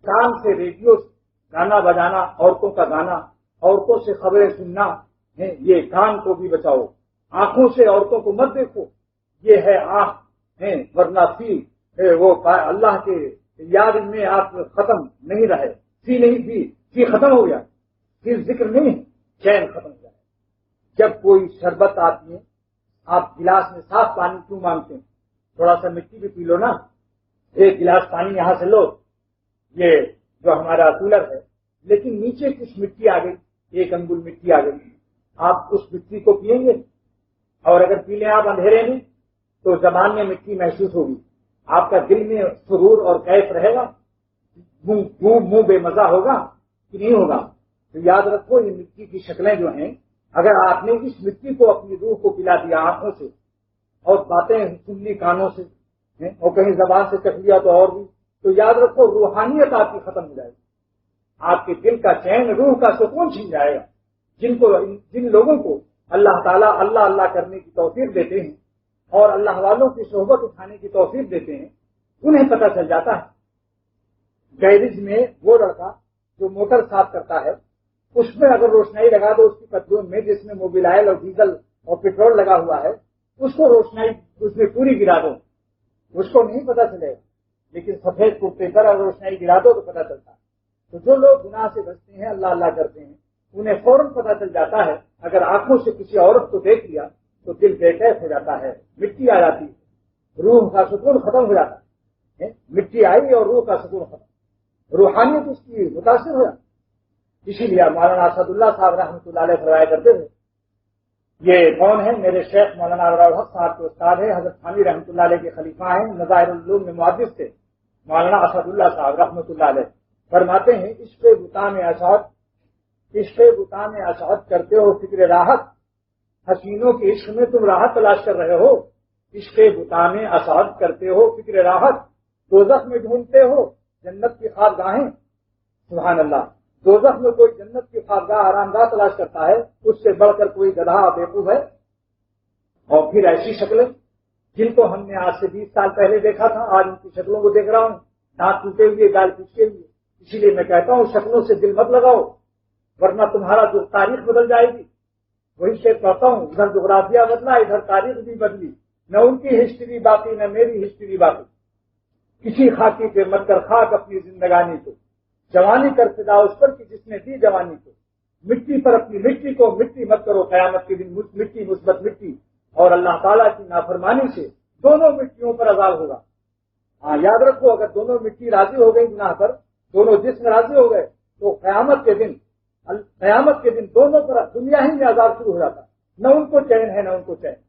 کان سے ریڈیو گانا بجانا، عورتوں کا گانا، عورتوں سے خبریں سننا، یہ کان کو بھی بچاؤ۔ آنکھوں سے عورتوں کو مت دیکھو، یہ ہے آنکھ، ورنہ وہ اللہ کے یاد میں آپ ختم نہیں رہے، فی ختم ہو گیا، پھر ذکر نہیں، چین ختم ہو جائے۔ جب کوئی شربت آتی ہے، آپ گلاس میں صاف پانی کیوں مانگتے ہیں؟ تھوڑا سا مٹی بھی پی لو نا، ایک گلاس پانی یہاں سے لو، یہ جو ہمارا کولر ہے، لیکن نیچے کچھ مٹی آ گئی، ایک انگل مٹی آ گئی، آپ اس مٹی کو پیئیں گے؟ اور اگر پی لیں آپ اندھیرے میں تو زبان میں مٹی محسوس ہوگی، آپ کا دل میں سرور اور کیف رہے گا، منہ بے مزہ ہوگا کہ نہیں ہوگا؟ تو یاد رکھو یہ مٹی کی شکلیں جو ہیں، اگر آپ نے اس مٹی کو اپنی روح کو پلا دیا آنکھوں سے، اور باتیں سن لی کانوں سے، اور کہیں زبان سے چکھ لیا تو اور بھی، تو یاد رکھو روحانیت آپ کی ختم ہو جائے گی، آپ کے دل کا چین، روح کا سکون چھن جائے گا۔ جن لوگوں کو اللہ تعالیٰ اللہ اللہ کرنے کی توفیق دیتے ہیں اور اللہ والوں کی صحبت اٹھانے کی توفیق دیتے ہیں، انہیں پتہ چل جاتا ہے۔ گیرج میں وہ لڑکا جو موٹر صاف کرتا ہے، اس میں اگر روشنائی لگا دو اس کی پتلون میں، جس میں موبائل اور ڈیزل اور پیٹرول لگا ہوا ہے، اس کو روشنائی اس میں پوری گرا دو، اس کو نہیں پتہ چلے گا، لیکن سفید کرتے پر اگر روشنائی گرا دو تو پتہ چلتا ہے۔ تو جو لوگ گناہ سے بچتے ہیں، اللہ اللہ کرتے ہیں، انہیں فوراً پتہ چل جاتا ہے۔ اگر آنکھوں سے کسی عورت کو دیکھ لیا تو دل بے کیف ہو جاتا ہے، مٹی آ جاتی ہے، روح کا سکون ختم ہو جاتا ہے، مٹی آئی اور روح کا سکون ختم، روحانیت اس کی متاثر ہو جاتی۔ اسی لیے مولانا اسد اللہ صاحب رحمۃ اللہ علیہ فرمایا کرتے تھے، یہ کون ہے؟ میرے شیخ مولانا الحق صاحب کے استاد ہیں، حضرت خانوی رحمۃ اللہ علیہ کے خلیفہ ہیں، نظائر العلوم میں محدث تھے، مولانا اسد اللہ صاحب رحمۃ اللہ علیہ فرماتے ہیں، عشق بتا میں اشعت کرتے ہو فکر راحت، حسینوں کے عشق میں تم راحت تلاش کر رہے ہو، عشق بتا میں اشعت کرتے ہو فکر راحت، دوزخ میں ڈھونڈتے ہو جنت کی خوابگاہیں۔ سبحان اللہ، دوزخ میں کوئی جنت کی خوابگاہ آرام گاہ تلاش کرتا ہے، اس سے بڑھ کر کوئی گدھا بیوقوف ہے؟ اور پھر ایسی شکلیں جن کو ہم نے آج سے 20 سال پہلے دیکھا تھا، آج ان کی شکلوں کو دیکھ رہا ہوں، دانت ٹوٹے ہوئے، گال پچکے ہوئے۔ اسی لیے میں کہتا ہوں شکلوں سے دل مت لگاؤ، ورنہ تمہارا جو تاریخ بدل جائے گی۔ وہی شعر پڑھتا ہوں، ادھر جغرافیہ بدلا ادھر تاریخ بھی بدلی، نہ ان کی ہسٹری باقی نہ میری ہسٹری باقی، کسی خاکی پہ مت کر خاک اپنی زندگانی کو، جوانی کر فدا اس پر کہ جس نے دی جوانی کو، مٹی پر اپنی مٹی کو مٹی مت کرو، قیامت کے دن مٹی مثبت مٹی، اور اللہ تعالیٰ کی نافرمانی سے دونوں مٹیوں پر عذاب ہوگا۔ ہاں یاد رکھو، اگر دونوں مٹی راضی ہو گئی گناہ پر، دونوں جسم راضی ہو گئے تو قیامت کے دن دونوں پر دنیا ہی میں عذاب شروع ہو جاتا، نہ ان کو چین ہے نہ ان کو چین۔